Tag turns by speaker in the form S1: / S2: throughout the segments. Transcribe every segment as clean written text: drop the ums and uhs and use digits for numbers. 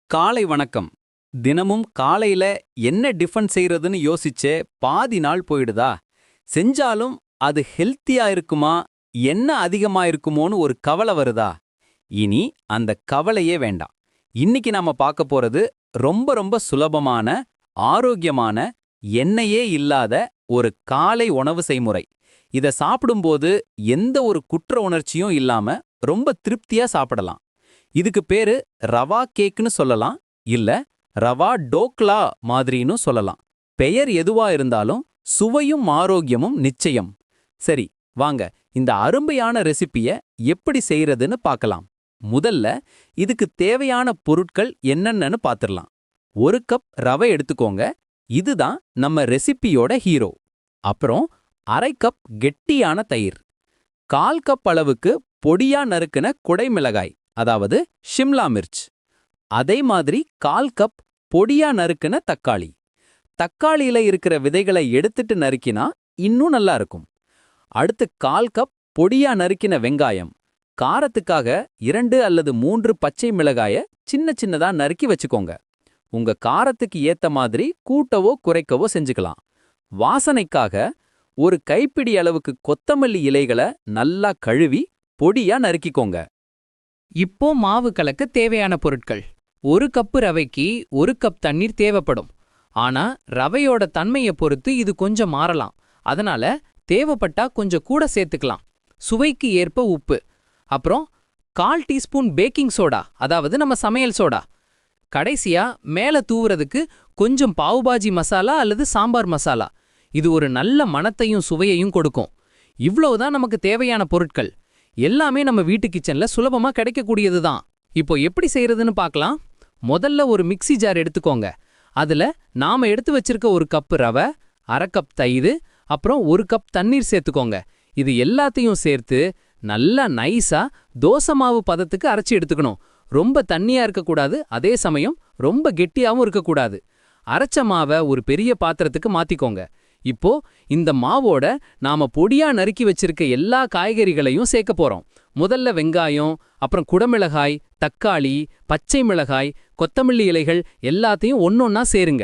S1: காலை வணக்கம். தினமும் காலையில என்ன டிஃபன் செய்யறதுன்னு யோசிச்சே பாதி நாள் போயிடுதா? செஞ்சாலும் அது ஹெல்த்தியா இருக்குமா, என்ன அதிகமா இருக்குமோன்னு ஒரு கவலை வருதா? இனி அந்த கவலையே வேண்டாம். இன்னைக்கு நாம பார்க்க போறது ரொம்ப ரொம்ப சுலபமான, ஆரோக்கியமான, எண்ணெயே இல்லாத ஒரு காலை உணவு செய்முறை. இத சாப்பிடும்போது எந்த ஒரு குற்ற உணர்ச்சியும் இல்லாம ரொம்ப திருப்தியா சாப்பிடலாம். இதுக்கு பேரு ரவா கேக்னு சொல்லலாம், இல்ல ரவா டோக்லா மாதிரின்னு சொல்லலாம். பெயர் எதுவா இருந்தாலும் சுவையும் ஆரோக்கியமும் நிச்சயம். சரி, வாங்க இந்த அருமையான ரெசிபிய எப்படி செய்யறதுன்னு பார்க்கலாம். முதல்ல இதுக்கு தேவையான பொருட்கள் என்னென்னன்னு பார்த்திடலாம். 1 கப் ரவை எடுத்துக்கோங்க. இதுதான் நம்ம ரெசிபியோட ஹீரோ. அப்புறம் 1/2 கப் கெட்டியான தயிர், 1/4 கப் அளவுக்கு பொடியா நறுக்குன குடைமிளகாய், அதாவது ஷிம்லா மிர்ச். அதே மாதிரி 1/4 கப் பொடியா நறுக்குன தக்காளி. தக்காளியில இருக்கிற விதைகளை எடுத்துட்டு நறுக்கினா இன்னும் நல்லா இருக்கும். அடுத்து 1/4 கப் பொடியா நறுக்கின வெங்காயம். காரத்துக்காக 2 அல்லது 3 பச்சை மிளகாய சின்ன சின்னதா நறுக்கி வச்சுக்கோங்க. உங்க காரத்துக்கு ஏத்த மாதிரி கூட்டவோ குறைக்கவோ செஞ்சுக்கலாம். வாசனைக்காக ஒரு கைப்பிடி அளவுக்கு கொத்தமல்லி இலைகளை நல்லா கழுவி பொடியா நறுக்கிக்கோங்க.
S2: இப்போ மாவு கலக்க தேவையான பொருட்கள். 1 கப்பு ரவைக்கு 1 கப் தண்ணீர் தேவைப்படும். ஆனா ரவையோட தன்மையை பொறுத்து இது கொஞ்சம் மாறலாம். அதனால தேவைப்பட்டா கொஞ்சம் கூட சேர்த்துக்கலாம். சுவைக்கு ஏற்ப உப்பு. அப்புறம் 1/4 டீஸ்பூன் பேக்கிங் சோடா, அதாவது நம்ம சமையல் சோடா. கடைசியா மேல தூவுறதுக்கு கொஞ்சம் பாவுபாஜி மசாலா அல்லது சாம்பார் மசாலா. இது ஒரு நல்ல மணத்தையும் சுவையையும் கொடுக்கும். இவ்வளவுதான் நமக்கு தேவையான பொருட்கள். எல்லாமே நம்ம வீட்டு கிச்சன்ல சுலபமா கிடைக்கக்கூடியது தான். இப்போ எப்படி செய்யறதுன்னு பார்க்கலாம். முதல்ல ஒரு மிக்ஸி ஜார் எடுத்துக்கோங்க. அதுல நாம எடுத்து வச்சிருக்க 1 கப் ரவை, 1/2 கப் தயிர், அப்புறம் 1 கப் தண்ணீர் சேர்த்துக்கோங்க. இது எல்லாத்தையும் சேர்த்து நல்லா நைஸா தோசை மாவு பதத்துக்கு அரைச்சி எடுத்துக்கணும். ரொம்ப தண்ணியா இருக்கக்கூடாது, அதே சமயம் ரொம்ப கெட்டியாவும் இருக்கக்கூடாது. அரைச்ச மாவை ஒரு பெரிய பாத்திரத்துக்கு மாத்திக்கோங்க. இப்போ இந்த மாவோட நாம பொடியா நறுக்கி வச்சிருக்க எல்லா காய்கறிகளையும் சேர்க்க போறோம். முதல்ல வெங்காயம், அப்புறம் குடமிளகாய், தக்காளி, பச்சை மிளகாய், கொத்தமல்லி இலைகள் எல்லாத்தையும் ஒன்னொன்னா சேருங்க.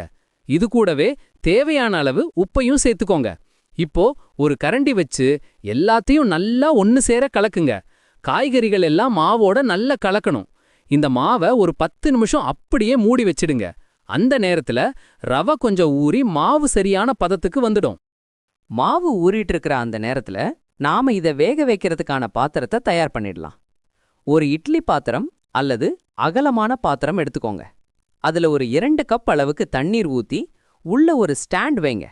S2: இது கூடவே தேவையான அளவு உப்பையும் சேர்த்துக்கோங்க. இப்போ ஒரு கரண்டி வச்சு எல்லாத்தையும் நல்லா ஒன்னு சேர கலக்குங்க. காய்கறிகள் எல்லாம் மாவோட நல்லா கலக்கணும். இந்த மாவை ஒரு 10 நிமிஷம் அப்படியே மூடி வச்சிடுங்க. அந்த நேரத்துல ரவை கொஞ்சம் ஊறி மாவு சரியான பதத்துக்கு வந்துடும்.
S3: மாவு ஊறிட்டு இருக்கிற அந்த நேரத்துல நாம இத வேக வைக்கிறதுக்கான பாத்திரத்தை தயார் பண்ணிடலாம். ஒரு இட்லி பாத்திரம் அல்லது அகலமான பாத்திரம் எடுத்துக்கோங்க. அதுல ஒரு 2 கப் அளவுக்கு தண்ணீர் ஊத்தி உள்ள ஒரு ஸ்டாண்ட் வைங்க.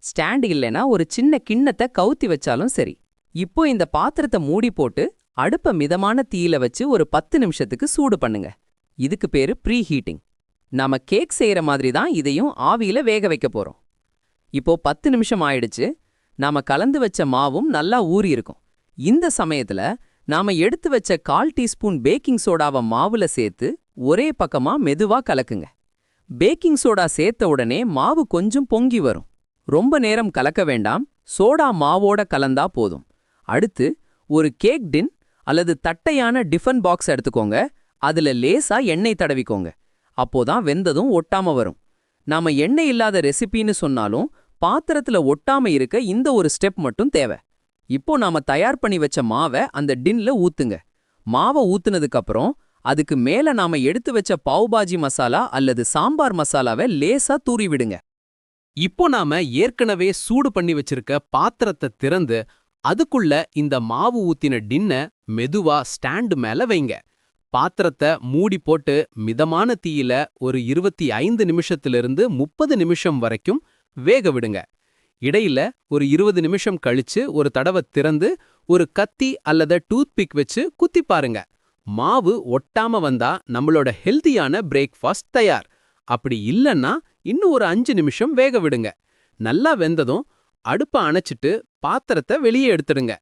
S3: ஸ்டாண்ட் இல்லைன்னா ஒரு சின்ன கிண்ணத்தை கவுத்தி வச்சாலும் சரி. இப்போ இந்த பாத்திரத்தை மூடி போட்டு அடுப்ப மிதமான தீயில வச்சு ஒரு 10 நிமிஷத்துக்கு சூடு பண்ணுங்க. இதுக்கு பேரு ப்ரீ ஹீட்டிங். நாம கேக் செய்யற மாதிரி தான் இதையும் ஆவியில வேக வைக்க போறோம். இப்போ 10 நிமிஷம் ஆயிடுச்சு. நாம கலந்து வச்ச மாவும் நல்லா ஊறி இருக்கும். இந்த சமயத்துல நாம எடுத்து வச்ச 1/4 டீஸ்பூன் பேக்கிங் சோடாவை மாவுல சேர்த்து ஒரே பக்கமா மெதுவா கலக்குங்க. பேக்கிங் சோடா சேர்த்த உடனே மாவு கொஞ்சம் பொங்கி வரும். ரொம்ப நேரம் கலக்க வேண்டாம், சோடா மாவோட கலந்தா போதும். அடுத்து ஒரு கேக் டின் அல்லது தட்டையான டிஃபன் பாக்ஸ் எடுத்துக்கோங்க. அதுல லேசா எண்ணெய் தடவிக்கோங்க. அப்போதான் வெந்ததும் ஒட்டாம வரும். நாம எண்ணெய் இல்லாத ரெசிபின்னு சொன்னாலும் பாத்திரத்துல ஒட்டாம இருக்க இந்த ஒரு ஸ்டெப் மட்டும் தேவை. இப்போ நாம தயார் பண்ணி வச்ச மாவை அந்த டின்ல ஊத்துங்க. மாவை ஊத்துனதுக்கு அப்புறம் அதுக்கு மேல நாம எடுத்து வச்ச பாவுபாஜி மசாலா அல்லது சாம்பார் மசாலாவை லேசா தூறி விடுங்க.
S4: இப்போ நாம ஏற்கனவே சூடு பண்ணி வச்சிருக்க பாத்திரத்தை திறந்து அதுக்குள்ள இந்த மாவு ஊத்தின டின்ன மெதுவா ஸ்டாண்டு மேல வைங்க. பாத்திரத்தை மூடி போட்டு மிதமான தீயில ஒரு 25 நிமிஷத்திலிருந்து 30 நிமிஷம் வரைக்கும் வேக விடுங்க. இடையில ஒரு 20 நிமிஷம் கழிச்சு ஒரு தடவை திறந்து ஒரு கத்தி அல்லது டூத்பிக் வச்சு குத்தி பாருங்க. மாவு ஒட்டாம வந்தா நம்மளோட ஹெல்தியான பிரேக்ஃபாஸ்ட் தயார். அப்படி இல்லன்னா இன்னும் ஒரு 5 நிமிஷம் வேக விடுங்க. நல்லா வெந்ததும் அடுப்ப அணைச்சிட்டு பாத்திரத்தை வெளியே எடுத்துடுங்க.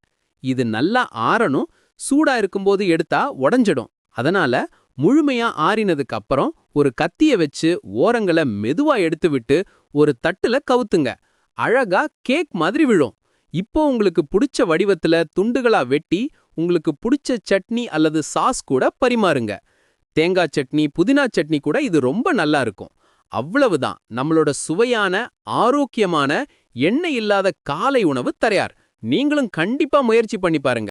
S4: இது நல்லா ஆறணும். சூடா இருக்கும்போது எடுத்தா உடஞ்சிடும். அதனால முழுமையா ஆறினதுக்கு அப்புறம் ஒரு கத்திய வச்சு ஓரங்களை மெதுவா எடுத்து விட்டு ஒரு தட்டுல கவுத்துங்க. அழகா கேக் மாதிரி விழும். இப்போ உங்களுக்கு பிடிச்ச வடிவத்துல துண்டுகளா வெட்டி உங்களுக்கு பிடிச்ச சட்னி அல்லது சாஸ் கூட பரிமாறுங்க. தேங்காய் சட்னி புதினா சட்னி கூட இது ரொம்ப நல்லா இருக்கும். அவ்வளவுதான், நம்மளோட சுவையான ஆரோக்கியமான எண்ணெய் இல்லாத காலை உணவு தயார். நீங்களும் கண்டிப்பா முயற்சி பண்ணி பாருங்க.